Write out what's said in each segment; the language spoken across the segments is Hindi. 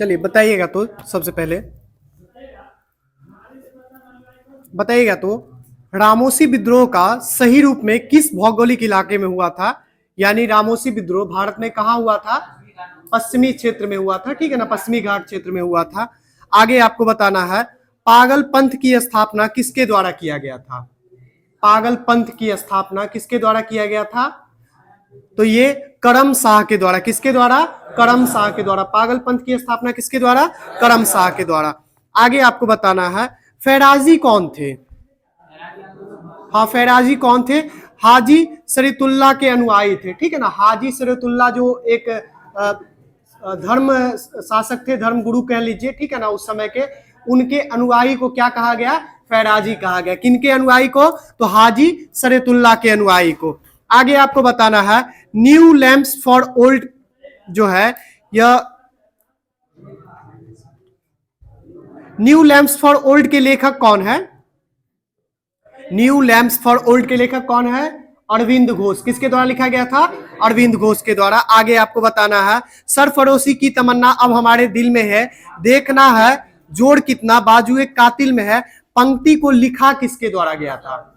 चलिए बताइएगा तो सबसे पहले बताइएगा तो रामोसी विद्रोह का सही रूप में किस भौगोलिक इलाके में हुआ था। यानी रामोसी विद्रोह भारत में कहां हुआ था? पश्चिमी क्षेत्र में हुआ था, ठीक है ना, पश्चिमी घाट क्षेत्र में हुआ था। आगे आपको बताना है पागल पंथ की स्थापना किसके द्वारा किया गया था? पागल पंथ की स्थापना किसके द्वारा किया गया था? तो ये करम शाह के द्वारा। किसके द्वारा? करम शाह के द्वारा। पागल पंथ की स्थापना किसके द्वारा? करम शाह के द्वारा। आगे आपको बताना है फैराजी कौन थे? हाँ, फैराजी कौन थे? हाजी शरीतुल्लाह के अनुयायी थे, ठीक है ना। हाजी शरीतुल्लाह जो एक धर्म शासक थे, धर्म गुरु कह लीजिए, ठीक है ना, उस समय के, उनके अनुयायी को क्या कहा गया? फैराजी कहा गया। किनके अनुयायी को? तो हाजी शरीतुल्लाह के अनुयायी को। आगे आपको बताना है न्यू लैंप्स फॉर ओल्ड जो है, यह न्यू लैंप्स फॉर ओल्ड के लेखक कौन है? न्यू लैंप्स फॉर ओल्ड के लेखक कौन है? अरविंद घोष। किसके द्वारा लिखा गया था? अरविंद घोष के द्वारा। आगे आपको बताना है सरफरोशी की तमन्ना अब हमारे दिल में है, देखना है जोड़ कितना बाजुए कातिल में है, पंक्ति को लिखा किसके द्वारा गया था?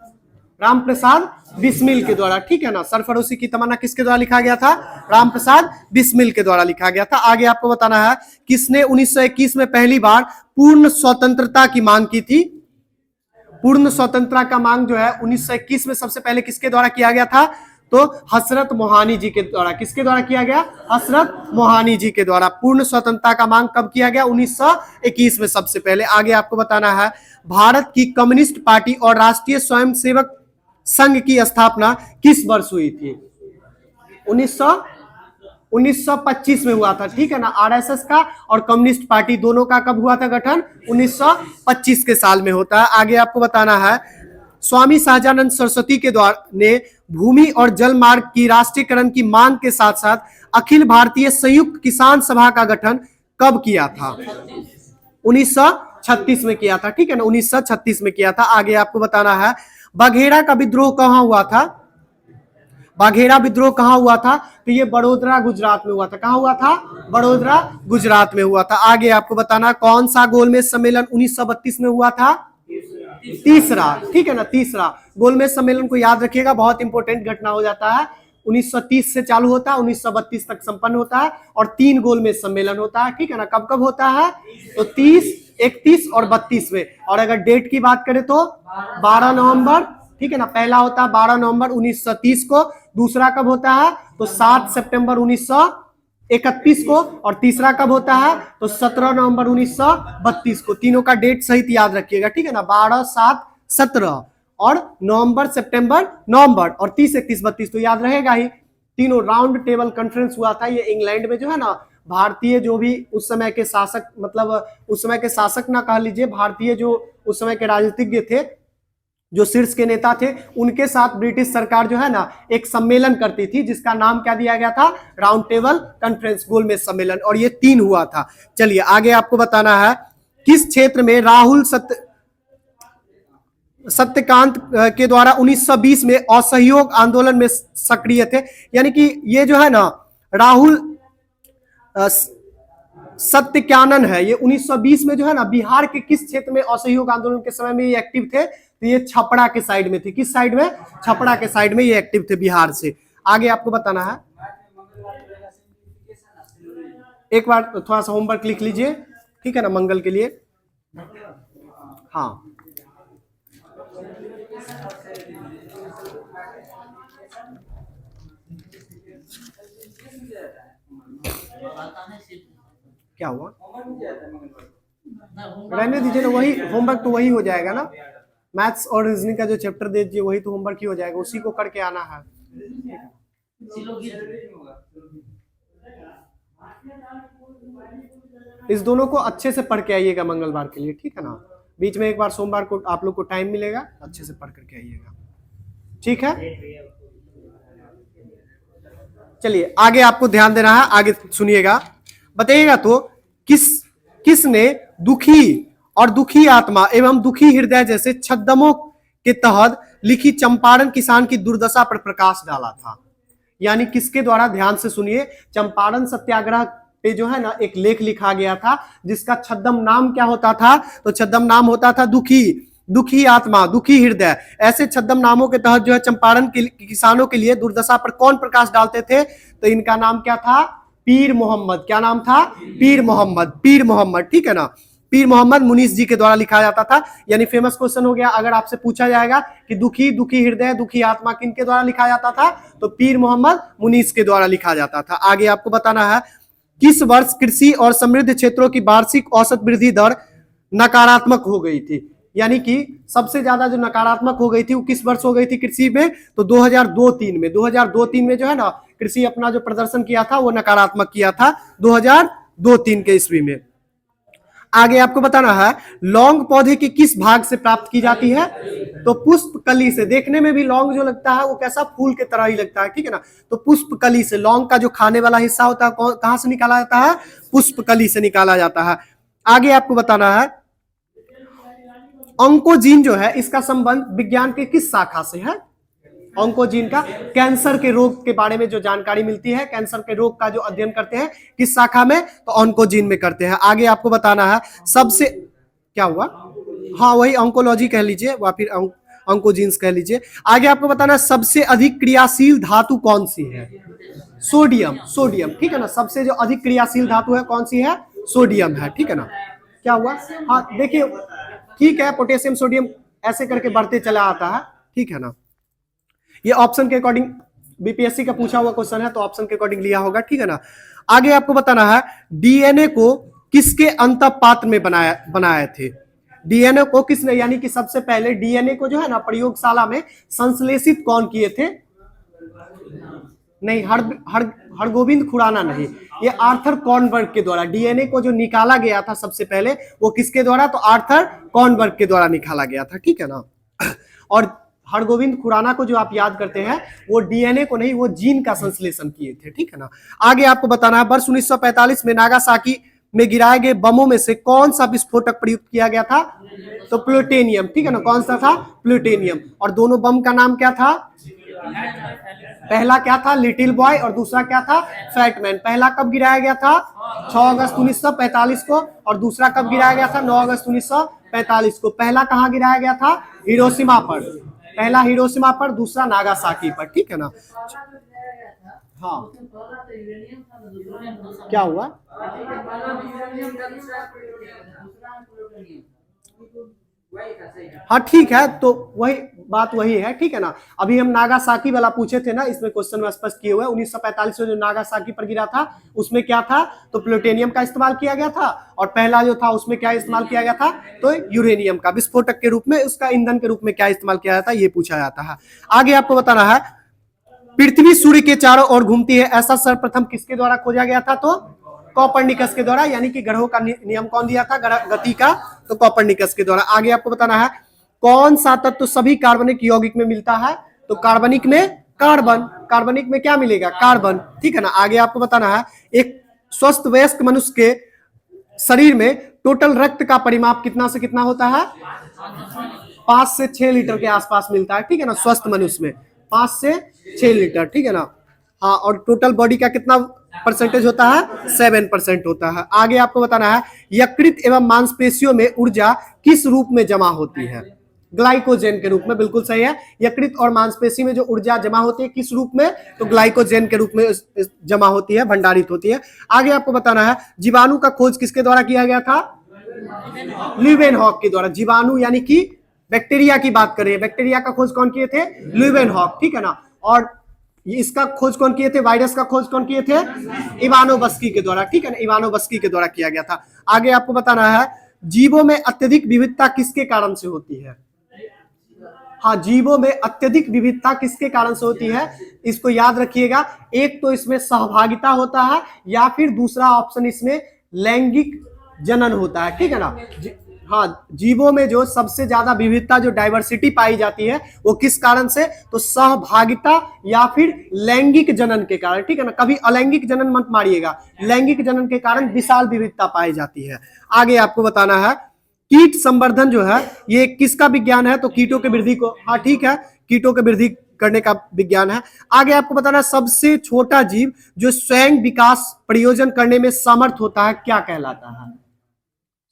राम प्रसाद बिस्मिल के द्वारा, ठीक है ना। सरफरोशी की तमन्ना किसके द्वारा लिखा गया था? राम प्रसाद बिस्मिल के द्वारा लिखा गया था। आगे आपको बताना है किसने 1921 में पहली बार पूर्ण स्वतंत्रता की मांग की थी? पूर्ण स्वतंत्रता का मांग जो है 1921 में सबसे पहले किसके द्वारा किया गया था? तो हसरत मोहानी जी के द्वारा। किसके द्वारा किया गया? हसरत मोहानी जी के द्वारा। पूर्ण स्वतंत्रता का मांग कब किया गया? 1921 में सबसे पहले। आगे आपको बताना है भारत की कम्युनिस्ट पार्टी और राष्ट्रीय स्वयंसेवक संघ की स्थापना किस वर्ष हुई थी? 1925 में हुआ था, ठीक है ना। आरएसएस का और कम्युनिस्ट पार्टी दोनों का कब हुआ था गठन? 1925 के साल में होता है। आगे आपको बताना है स्वामी सहजानंद सरस्वती के द्वारा ने भूमि और जल मार्ग की राष्ट्रीयकरण की मांग के साथ साथ अखिल भारतीय संयुक्त किसान सभा का गठन कब किया था? 1936 में किया था, ठीक है ना, 1936 में किया था। आगे आपको बताना है बघेरा का विद्रोह कहां हुआ था? बाघेरा विद्रोह कहां हुआ था? तो ये बड़ोदरा गुजरात में हुआ था। कहां हुआ था? बड़ोदरा गुजरात में हुआ था। आगे आपको बताना कौन सा गोलमेज सम्मेलन 1932 में हुआ था? तीसरा, ठीक है ना, तीसरा। गोलमेज सम्मेलन को याद रखिएगा, बहुत इंपॉर्टेंट घटना हो जाता है। 1930 से चालू होता है, 1932 तक संपन्न होता है और 3 गोलमेज सम्मेलन होता है, ठीक है ना। कब कब होता है? तो 30, 31 और 32 में। और अगर डेट की बात करें तो 12 नवंबर, ठीक है ना। पहला होता है 12 नवंबर 1930 को, दूसरा कब होता है? तो 7 सितंबर 1931 को, और तीसरा कब होता है? तो 17 नवंबर 1932 को। तीनों का डेट सहित याद रखिएगा, ठीक है ना। 12, 7, 17 और नवंबर, सितंबर, नवंबर और 30, 31, 32 तो याद रहेगा ही। तीनों राउंड टेबल कॉन्फ्रेंस हुआ था ये इंग्लैंड में, जो है ना, भारतीय जो भी उस समय के शासक, मतलब उस समय के शासक ना कह लीजिए, भारतीय जो उस समय के राजनीतिज्ञ थे, जो शीर्ष के नेता थे, उनके साथ ब्रिटिश सरकार जो है ना एक सम्मेलन करती थी, जिसका नाम क्या दिया गया था? राउंड टेबल कॉन्फ्रेंस, गोलमेज सम्मेलन। और ये 3 हुआ था। चलिए आगे आपको बताना है किस क्षेत्र में राहुल सत्यकांत के द्वारा 1920 में असहयोग आंदोलन में सक्रिय थे। यानी कि ये जो है ना राहुल सत्यकानन है, ये 1920 में जो है ना बिहार के किस क्षेत्र में असहयोग आंदोलन के समय में ये एक्टिव थे? तो ये छपरा के साइड में थे। किस साइड में? छपरा के साइड में ये एक्टिव थे, बिहार से। आगे आपको बताना है, एक बार थोड़ा सा होमवर्क लिख लीजिए, ठीक है ना, मंगल के लिए। हाँ, क्या हुआ? रहने दीजिए ना, वही होमवर्क तो वही हो जाएगा ना। मैथ्स और रीजनिंग का जो चैप्टर दे दीजिए वही तो होमवर्क ही हो जाएगा, उसी को करके आना है। इस दोनों को अच्छे से पढ़ के आइएगा मंगलवार के लिए, ठीक है ना। बीच में एक बार सोमवार को आप लोग को टाइम मिलेगा, अच्छे से पढ़ करके आइएगा, ठीक है। चलिए आगे आपको ध्यान देना है, आगे सुनिएगा। बताइएगा तो किसने दुखी और दुखी आत्मा एवं दुखी हृदय जैसे छद्मों के तहत लिखी चंपारण किसान की दुर्दशा पर प्रकाश डाला था? यानी किसके द्वारा? ध्यान से सुनिए। चंपारण सत्याग्रह पे जो है ना एक लेख लिखा गया था, जिसका छद्म नाम क्या होता था? तो छद्म नाम होता था दुखी, दुखी आत्मा, दुखी हृदय। ऐसे छद्म नामों के तहत जो है चंपारण के किसानों के लिए दुर्दशा पर कौन प्रकाश डालते थे? तो इनका नाम क्या था? पीर मोहम्मद। क्या नाम था? पीर मोहम्मद, पीर मोहम्मद, ठीक है ना। पीर मोहम्मद मुनीस जी के द्वारा लिखा जाता था। यानी फेमस क्वेश्चन हो गया। अगर आपसे पूछा जाएगा कि दुखी, दुखी हृदय, दुखी आत्मा किन के द्वारा लिखा जाता था? तो पीर मोहम्मद मुनीस के द्वारा लिखा जाता था। आगे आपको बताना है, किस वर्ष कृषि और समृद्ध क्षेत्रों की वार्षिक औसत वृद्धि दर नकारात्मक हो गई थी? यानी कि सबसे ज्यादा जो नकारात्मक हो गई थी वो किस वर्ष हो गई थी कृषि में? तो 2002-3 में। 2002-3 में जो है ना कृषि अपना जो प्रदर्शन किया था वो नकारात्मक किया था 2002-3 के ईस्वी में। आगे आपको बताना है, लौंग पौधे के किस भाग से प्राप्त की जाती है? तो पुष्प कली से। देखने में भी लौंग जो लगता है वो कैसा? फूल के तरह ही लगता है, ठीक है ना। तो पुष्प कली से। लौंग का जो खाने वाला हिस्सा होता है कहां से निकाला जाता है? पुष्प कली से निकाला जाता है। आगे आपको बताना है, ऑन्कोजीन जो है इसका संबंध विज्ञान के किस शाखा से है? ऑन्कोजीन का कैंसर के रोग के बारे में जो जानकारी मिलती है, कैंसर के रोग का जो अध्ययन करते हैं किस शाखा में? तो ऑन्कोजीन में करते हैं। आगे आपको बताना है, सबसे क्या हुआ? हाँ वही ऑन्कोलॉजी कह लीजिए या फिर ऑन्कोजीन्स कह लीजिए। आगे आपको बताना है, सबसे अधिक क्रियाशील धातु कौन सी है? सोडियम, सोडियम, ठीक है ना। सबसे जो अधिक क्रियाशील धातु है कौन सी है? सोडियम है, ठीक है ना। क्या हुआ? हाँ देखिए, ठीक है, पोटेशियम सोडियम ऐसे करके बढ़ते चला आता है, ठीक है ना। ये ऑप्शन के अकॉर्डिंग बीपीएससी का पूछा हुआ क्वेश्चन है, तो ऑप्शन के अकॉर्डिंग लिया होगा, ठीक है ना। आगे आपको बताना है, डीएनए को किसके अंतःपात्र में बनाए थे? डीएनए को किसने, यानी कि सबसे पहले डीएनए को जो है ना प्रयोगशाला में संश्लेषित कौन किए थे? नहीं, हरगोविंद खुराना नहीं, ये आर्थर कॉर्नबर्ग के द्वारा। डीएनए को जो निकाला गया था सबसे पहले वो किसके द्वारा? तो आर्थर कॉर्नबर्ग के द्वारा निकाला गया था, ठीक है ना। और हरगोविंद खुराना को जो आप याद करते हैं वो डीएनए को नहीं, वो जीन का संश्लेषण किए थे, ठीक है ना। आगे आपको बताना है, वर्ष 1945 में नागासाकी में गिराए गए बमों में से कौन सा विस्फोटक प्रयुक्त किया गया था? तो प्लूटोनियम, ठीक है ना। कौन सा था? प्लूटोनियम। और दोनों बम का नाम क्या था? पहला क्या था? लिटिल बॉय, और दूसरा क्या था? फैटमैन। पहला कब गिराया गया था? 6 अगस्त 1945 को, और दूसरा कब गिराया गया था? 9 अगस्त 1945 को। पहला कहां गिराया गया था? हिरोशिमा पर। पहला हिरोशिमा पर, दूसरा नागासाकी पर, ठीक है ना। हाँ क्या हुआ? हाँ ठीक है, तो वही बात वही है, ठीक है ना। अभी हम नागासाकी वाला पूछे थे ना, इसमें क्वेश्चन में स्पष्ट किए हुए 1945 में जो नागासाकी पर गिरा था उसमें क्या था? तो प्लूटोनियम का इस्तेमाल किया गया था। और पहला जो था उसमें क्या इस्तेमाल किया गया था? तो यूरेनियम का विस्फोटक के रूप में, उसका ईंधन के रूप में क्या इस्तेमाल किया जाता है, ये पूछा जाता है। आगे आपको बताना है, पृथ्वी सूर्य के चारों ओर घूमती है, ऐसा सर्वप्रथम किसके द्वारा खोजा गया था? तो कॉपरनिकस के द्वारा। यानी कि ग्रहों का नियम कौन दिया था गति का? तो कॉपरनिकस के द्वारा। आगे आपको बताना है, कौन सा तत्व तो सभी कार्बनिक यौगिक में मिलता है? तो कार्बनिक में कार्बन। कार्बनिक में क्या मिलेगा? कार्बन, ठीक है ना। आगे आपको बताना है, एक स्वस्थ वयस्क मनुष्य के शरीर में टोटल रक्त का परिमाप कितना से कितना होता है? 5 से 6 लीटर के आसपास मिलता है, ठीक है ना। स्वस्थ मनुष्य में 5 से 6 लीटर, ठीक है ना। हाँ, और टोटल बॉडी का कितना परसेंटेज होता है? 7% होता है। आगे आपको बताना है, यकृत एवं मांसपेशियों में ऊर्जा किस रूप में जमा होती है? ग्लाइकोजेन के रूप में, बिल्कुल सही है। यकृत और मांसपेशी में जो ऊर्जा जमा होती है किस रूप में? तो ग्लाइकोजेन के रूप में जमा होती है, भंडारित होती है। आगे आपको बताना है, जीवाणु का खोज किसके द्वारा किया गया था? ल्यूवेनहॉक के द्वारा। जीवाणु यानी कि बैक्टीरिया की बात करें, बैक्टीरिया का खोज कौन किए थे? ल्यूवेनहॉक, ठीक है ना। और इसका खोज कौन किए थे? वायरस का खोज कौन किए थे? इवानोवस्की के द्वारा, ठीक है ना। इवानोवस्की के द्वारा किया गया था। आगे आपको बताना है, जीवों में अत्यधिक विविधता किसके कारण से होती है? हाँ, जीवों में अत्यधिक विविधता किसके कारण से होती है? इसको याद रखिएगा। एक तो इसमें सहभागिता होता है, या फिर दूसरा ऑप्शन इसमें लैंगिक जनन होता है, ठीक है ना। हाँ, जीवों में जो सबसे ज्यादा विविधता, जो डाइवर्सिटी पाई जाती है वो किस कारण से? तो सहभागिता या फिर लैंगिक जनन के कारण, ठीक है ना। कभी अलैंगिक जनन मत मारिएगा, लैंगिक जनन के कारण विशाल विविधता पाई जाती है। आगे आपको बताना है, कीट संवर्धन जो है ये किसका विज्ञान है? तो कीटों के वृद्धि को, हाँ ठीक है, कीटों के वृद्धि करने का विज्ञान है। आगे आपको बताना सबसे छोटा जीव जो स्वयं विकास प्रयोजन करने में समर्थ होता है क्या कहलाता है?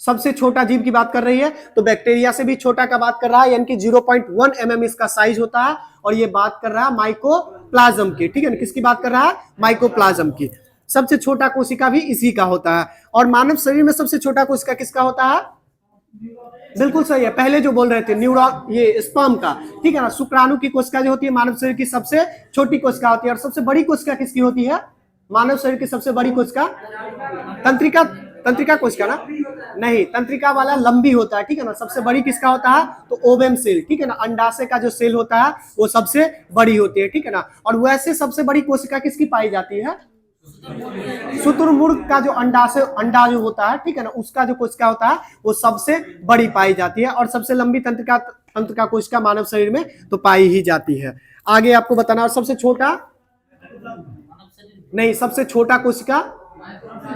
सबसे छोटा जीव की बात कर रही है तो बैक्टीरिया से भी छोटा का बात कर रहा है, यानी कि 0.1 mm इसका साइज होता है। और ये बात कर रहा है माइकोप्लाज्म की, ठीक है ना, किसकी बात कर रहा है? माइकोप्लाज्म की। सबसे छोटा कोशिका भी इसी का होता है। और मानव शरीर में सबसे छोटा कोशिका किसका होता है? बिल्कुल सही है, पहले जो बोल रहे थे न्यूरॉन, ये स्पर्म का, ठीक है ना। शुक्राणु की कोशिका जो होती है मानव शरीर की सबसे छोटी कोशिका होती है। और सबसे बड़ी कोशिका किसकी होती है? मानव शरीर की सबसे बड़ी कोशिका तंत्रिका, तंत्रिका कोशिका ना, नहीं, तंत्रिका वाला लंबी होता है, ठीक है ना। सबसे बड़ी किसका होता है? तो ओवम सेल, ठीक है ना, अंडाशय का जो सेल होता है वो सबसे बड़ी होती है, ठीक है ना। और वैसे सबसे बड़ी कोशिका किसकी पाई जाती है? शुतुरमुर्ग का जो अंडाशय, अंडा जो होता है, ठीक है ना, उसका जो कोशिका होता है वो सबसे बड़ी पाई जाती है। और सबसे लंबी तंत्रिका कोशिका मानव शरीर में तो पाई ही जाती है। आगे आपको बताना, और सबसे छोटा नहीं, सबसे छोटा कोशिका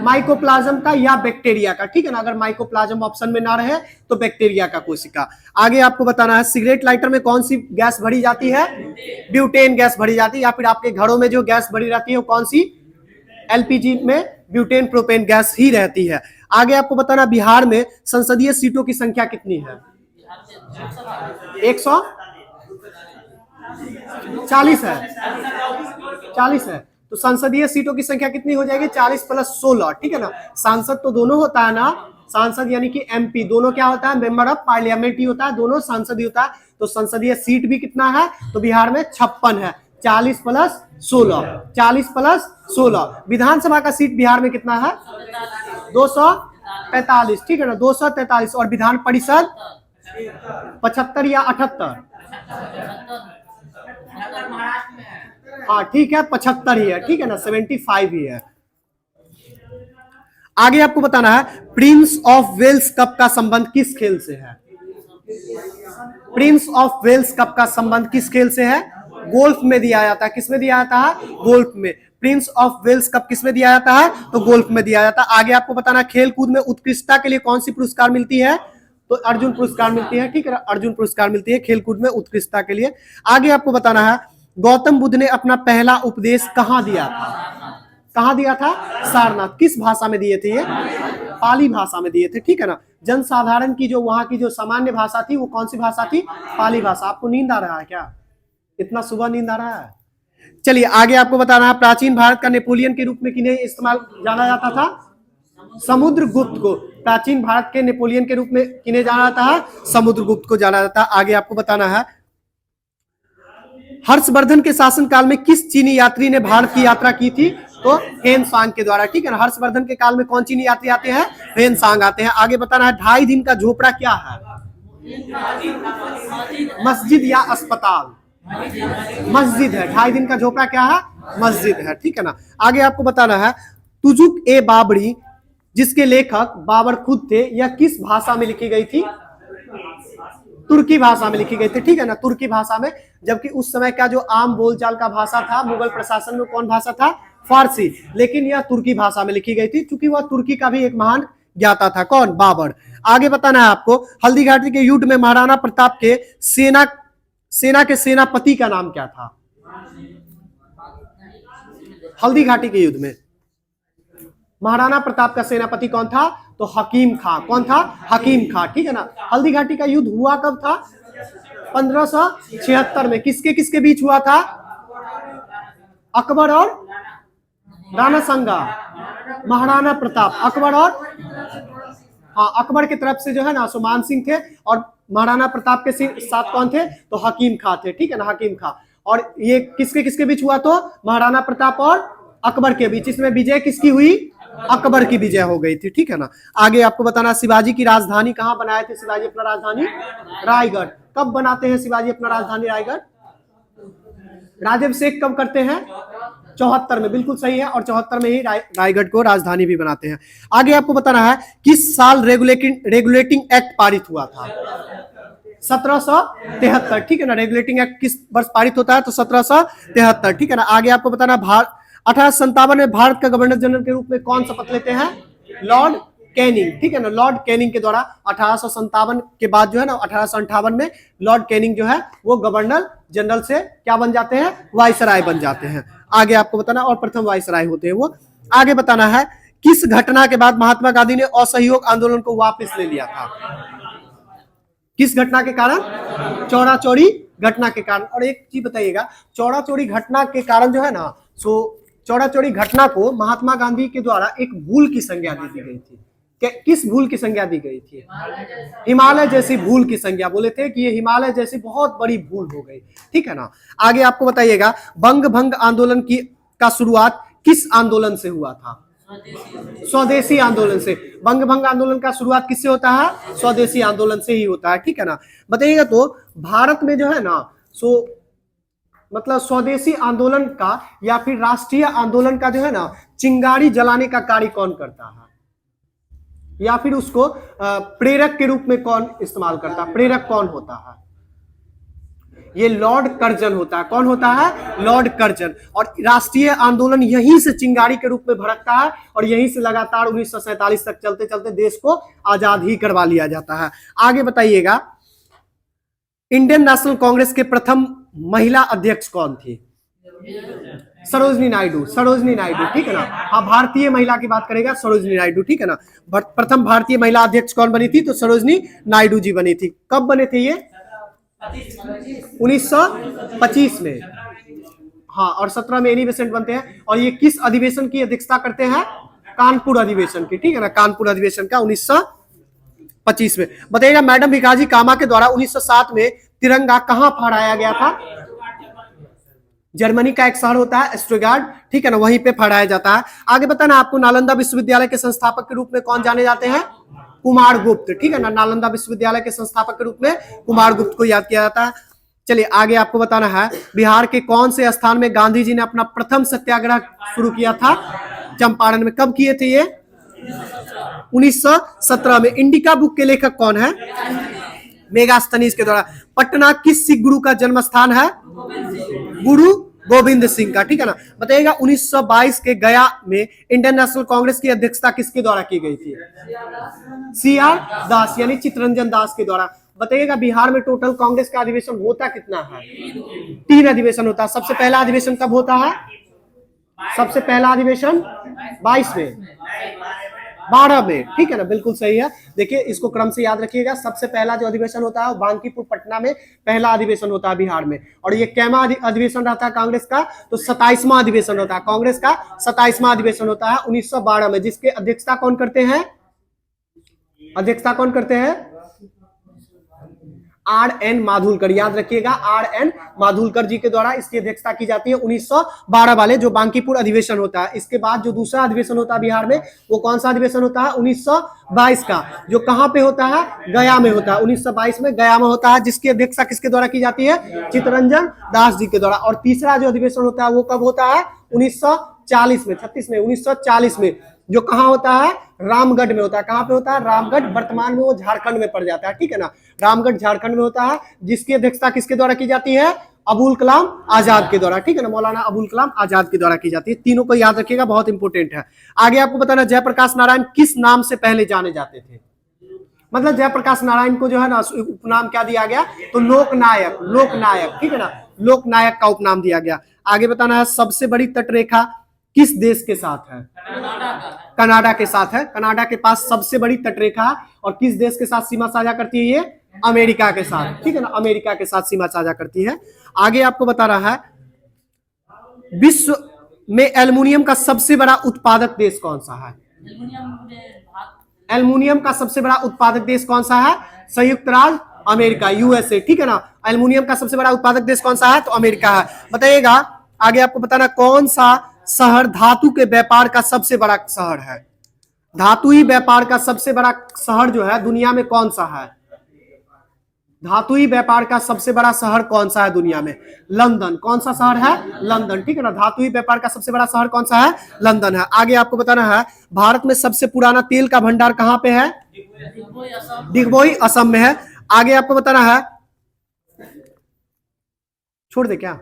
माइकोप्लाज्म का या बैक्टीरिया का, ठीक है ना। अगर माइकोप्लाज्म ऑप्शन में ना रहे तो बैक्टीरिया का कोशिका। आगे आपको बताना है सिगरेट लाइटर में कौन सी गैस भरी जाती है? ब्यूटेन गैस भरी जाती है। या फिर आपके घरों में जो गैस भरी रहती है वो कौन सी? एलपीजी में ब्यूटेन प्रोपेन गैस ही रहती है। आगे आपको बताना बिहार में संसदीय सीटों की संख्या कितनी है? 140 है, 40 है। तो संसदीय सीटों की संख्या कितनी हो जाएगी? 40 + 16, ठीक है ना। सांसद तो दोनों होता है ना, सांसद यानी कि एमपी, दोनों क्या होता है? मेंबर ऑफ पार्लियामेंट ही होता है, दोनों सांसद ही होता है। तो संसदीय सीट भी कितना है? तो बिहार में 56 है। 40 + 16, 40 + 16। विधानसभा का सीट बिहार में कितना है? 243, ठीक है ना, 243। और विधान परिषद 75 या 78? हाँ ठीक है, 75 ही है, ठीक है ना, 75 ही है। आगे आपको बताना है प्रिंस ऑफ वेल्स कप का संबंध किस खेल से है? प्रिंस ऑफ वेल्स कप का संबंध किस खेल से है? गोल्फ में दिया जाता है। किसमें दिया जाता है? गोल्फ में। प्रिंस ऑफ वेल्स कप किसमें दिया जाता है? तो गोल्फ में दिया जाता है। आगे आपको बताना खेल कूद में उत्कृष्टता के लिए कौन सी पुरस्कार मिलती है? तो अर्जुन पुरस्कार मिलती है, ठीक है, अर्जुन पुरस्कार मिलती है खेल कूद में उत्कृष्टता के लिए। आगे आपको बताना है गौतम बुद्ध ने अपना पहला उपदेश कहां दिया था? कहां दिया था? सारनाथ। किस भाषा में दिए थे ये? पाली भाषा में दिए थे, ठीक है ना। जनसाधारण की जो वहां की जो सामान्य भाषा थी वो कौन सी भाषा थी? पाली भाषा। आपको नींद आ रहा है क्या? इतना सुबह नींद आ रहा है? चलिए आगे आपको बताना है प्राचीन भारत का नेपोलियन के रूप में किन्हें इस्तेमाल जाना जाता था? समुद्रगुप्त को। प्राचीन भारत के नेपोलियन के रूप में किन्हें जाना जाता है? समुद्रगुप्त को जाना जाता है। आगे आपको बताना है हर्षवर्धन के शासनकाल में किस चीनी यात्री ने भारत की यात्रा की थी? तो हेनसांग के द्वारा, ठीक है ना। हर्षवर्धन के काल में कौन चीनी यात्री आते हैं? हेनसांग आते हैं। आगे बताना है 2.5 दिन का झोपड़ा क्या है? मस्जिद या अस्पताल? मस्जिद है। 2.5 दिन का झोपड़ा क्या है? मस्जिद है, ठीक है ना। आगे आपको बताना है तुजुक ए बाबरी जिसके लेखक बाबर खुद थे, यह किस भाषा में लिखी गई थी? तुर्की भाषा में लिखी गई थी, ठीक है ना, तुर्की भाषा में। जबकि उस समय का जो आम बोलचाल का भाषा था मुगल प्रशासन में कौन भाषा था? फारसी। लेकिन यह तुर्की भाषा में लिखी गई थी क्योंकि वह तुर्की का भी एक महान ज्ञाता था। कौन? बाबर। आगे बताना है आपको हल्दी घाटी के युद्ध में महाराणा प्रताप के सेना के सेनापति का नाम क्या था? हल्दी घाटी के युद्ध में महाराणा प्रताप का सेनापति कौन था? तो हकीम खां। कौन था? हकीम खां, ठीक है ना। हल्दी घाटी का युद्ध हुआ कब था? 1576 में। किसके किसके बीच हुआ था? अकबर और राणा संगा। महाराणा प्रताप, अकबर और, हाँ, अकबर की तरफ से जो है ना सो मान सिंह थे और महाराणा प्रताप के साथ कौन थे? तो हकीम खां थे, ठीक है ना, हकीम खां। और ये किसके किसके बीच हुआ? तो महाराणा प्रताप और अकबर के बीच। इसमें विजय किसकी हुई? अकबर की विजय हो गई थी, ठीक है ना। आगे आपको बताना शिवाजी की राजधानी कहां बनाए थे? शिवाजी अपना राजधानी रायगढ़। कब बनाते हैं शिवाजी अपना राजधानी रायगढ़? राज्याभिषेक कब करते हैं? 74 में, बिल्कुल सही है। और 74 में ही रायगढ़ को राजधानी भी बनाते हैं। आगे आपको बताना है किस साल रेगुलेटिंग एक्ट पारित हुआ था? 1773, ठीक है ना। रेगुलेटिंग एक्ट किस वर्ष पारित होता है? तो 1773, ठीक है ना। आगे आपको बताना 1857 में भारत का गवर्नर जनरल के रूप में कौन शपथ लेते हैं? लॉर्ड कैनिंग, ठीक है ना, लॉर्ड कैनिंग के द्वारा 1857 के बाद जो है ना 1858 में लॉर्ड कैनिंग जो है वो गवर्नर जनरल से क्या बन जाते हैं, वाइसराय बन जाते हैं। आगे आपको बताना, और प्रथम वाइसराय होते हैं वो। आगे बताना है किस घटना के बाद महात्मा गांधी ने असहयोग आंदोलन को वापस ले लिया था? किस घटना के कारण? चौरा चौरी घटना के कारण। और एक चीज बताइएगा, चौरा चौरी घटना के कारण जो है ना, चौरा चौरी घटना को महात्मा गांधी के द्वारा एक भूल की संज्ञा दे दी गई थी। किस भूल की संज्ञा दी गई थी? हिमालय जैसी भूल की संज्ञा, बोले थे कि ये हिमालय जैसी बहुत बड़ी भूल हो गई, ठीक है ना। आगे आपको बताइएगा बंग भंग आंदोलन का शुरुआत किस आंदोलन से हुआ था? स्वदेशी आंदोलन से। बंग भंग आंदोलन का शुरुआत किससे होता है? स्वदेशी आंदोलन से ही होता है, ठीक है ना। बताइएगा तो भारत में जो है ना, मतलब स्वदेशी आंदोलन का या फिर राष्ट्रीय आंदोलन का जो है ना, चिंगारी जलाने का कार्य कौन करता है, या फिर उसको प्रेरक के रूप में कौन इस्तेमाल करता है? प्रेरक कौन होता है? ये लॉर्ड कर्जन होता है। कौन होता है? Lord Curzon. और राष्ट्रीय आंदोलन यहीं से चिंगारी के रूप में भड़कता है और यहीं से लगातार 1947 तक चलते चलते देश को आजाद ही करवा लिया जाता है। आगे बताइएगा इंडियन नेशनल कांग्रेस के प्रथम महिला अध्यक्ष कौन थी? सरोजनी नायडू। सरोजनी नायडू, ठीक है ना। हाँ, भारतीय महिला की बात करेगा सरोजनी नायडू, ठीक है ना। प्रथम भारतीय महिला अध्यक्ष कौन बनी थी? तो सरोजनी नायडू जी बनी थी। कब बने थे ये? 1925 में। हाँ, और 17 में एनी बेसेंट बनते हैं। और ये किस अधिवेशन की अध्यक्षता करते हैं? कानपुर अधिवेशन की, ठीक है ना। कानपुर अधिवेशन का 1925 में। बताइएगा मैडम भिकाजी कामा के द्वारा 1907 में तिरंगा कहां फहराया गया था? जर्मनी का एक शहर होता है स्टुटगार्ट, ठीक है ना, वहीं पे फहराया जाता है। आगे बताना आपको नालंदा विश्वविद्यालय के संस्थापक के रूप में कौन जाने जाते हैं? कुमार गुप्त, ठीक है ना। नालंदा विश्वविद्यालय के संस्थापक के रूप में कुमार गुप्त को याद किया जाता है। चलिए आगे आपको बताना है बिहार के कौन से स्थान में गांधी जी ने अपना प्रथम सत्याग्रह शुरू किया था? चंपारण में। कब किए थे ये? 1917 में। इंडिका बुक के लेखक कौन है? मेगास्थनीज के द्वारा। पटना किस सिख गुरु का जन्म स्थान है? गुरु गोविंद सिंह का, ठीक है ना। बताइएगा 1922 के गया में इंडियन नेशनल कांग्रेस की अध्यक्षता किसके द्वारा की गई थी? CR दास यानी चित्तरंजन दास के द्वारा। बताइएगा बिहार में टोटल कांग्रेस का अधिवेशन होता कितना है? 3 अधिवेशन होता है। सबसे पहला अधिवेशन कब होता है? सबसे पहला अधिवेशन 22 में, 12 में, ठीक है ना, बिल्कुल सही है। देखिए इसको क्रम से याद रखिएगा। सबसे पहला जो अधिवेशन होता है वो बांकीपुर पटना में पहला अधिवेशन होता है बिहार में। और ये कैमा अधिवेशन रहता है कांग्रेस का? तो 27वां अधिवेशन होता है कांग्रेस का। 27वां अधिवेशन होता है 1912 में, जिसके अध्यक्षता कौन करते हैं? अध्यक्षता कौन करते हैं? RN माधुलकर। याद रखिएगा RN माधुलकर जी के द्वारा इसकी अध्यक्षता की जाती है 1912 वाले जो बांकीपुर अधिवेशन होता है। इसके बाद जो दूसरा अधिवेशन होता है बिहार में वो कौन सा अधिवेशन होता है? 1922 का, जो कहां पे होता है? गया में होता है। 1922 में गया में होता है, जिसकी अध्यक्षता किसके द्वारा की जाती है? चित्तरंजन दास जी के द्वारा। और तीसरा जो अधिवेशन होता है वो कब होता है? 1940 में, 36 में, 1940 में, जो कहां होता है? रामगढ़ में होता है। कहां पे होता है? रामगढ़। वर्तमान में वो झारखंड में पड़ जाता है, ठीक है ना। रामगढ़ झारखंड में होता है, जिसकी अध्यक्षता किसके द्वारा की जाती है? अबुल कलाम आजाद के द्वारा, ठीक है ना। मौलाना अबुल कलाम आजाद के द्वारा की जाती है। तीनों को याद रखिएगा, बहुत इंपॉर्टेंट है। आगे आपको बताना जयप्रकाश नारायण किस नाम से पहले जाने जाते थे? मतलब जयप्रकाश नारायण को जो है ना उपनाम क्या दिया गया? तो लोकनायक, लोकनायक, ठीक है ना, लोकनायक का उपनाम दिया गया। आगे बताना है सबसे बड़ी तटरेखा किस देश के साथ है? कनाडा के साथ है। कनाडा के पास सबसे बड़ी तटरेखा। और किस देश के साथ सीमा साझा करती है ये? अमेरिका के साथ, ठीक है ना, अमेरिका के साथ सीमा साझा करती है। आगे आपको बता रहा है विश्व में एल्युमिनियम का सबसे बड़ा उत्पादक देश कौन सा है? एल्युमिनियम का सबसे बड़ा उत्पादक देश कौन सा है? संयुक्त राज्य अमेरिका, USA, ठीक है ना। एल्युमिनियम का सबसे बड़ा उत्पादक देश कौन सा है? तो अमेरिका है। बताइएगा आगे आपको बताना कौन सा शहर धातु के व्यापार का सबसे बड़ा शहर है? धातुई व्यापार का सबसे बड़ा शहर जो है दुनिया में कौन सा है? धातुई व्यापार का सबसे बड़ा शहर कौन सा है दुनिया में? लंदन। कौन सा शहर है? लंदन, ठीक है ना। धातुई व्यापार का सबसे बड़ा शहर कौन सा है? लंदन है। आगे आपको बताना है भारत में सबसे पुराना तेल का भंडार कहां पे है? डिगबोई असम में है। आगे आपको बताना है, छोड़ दे क्या?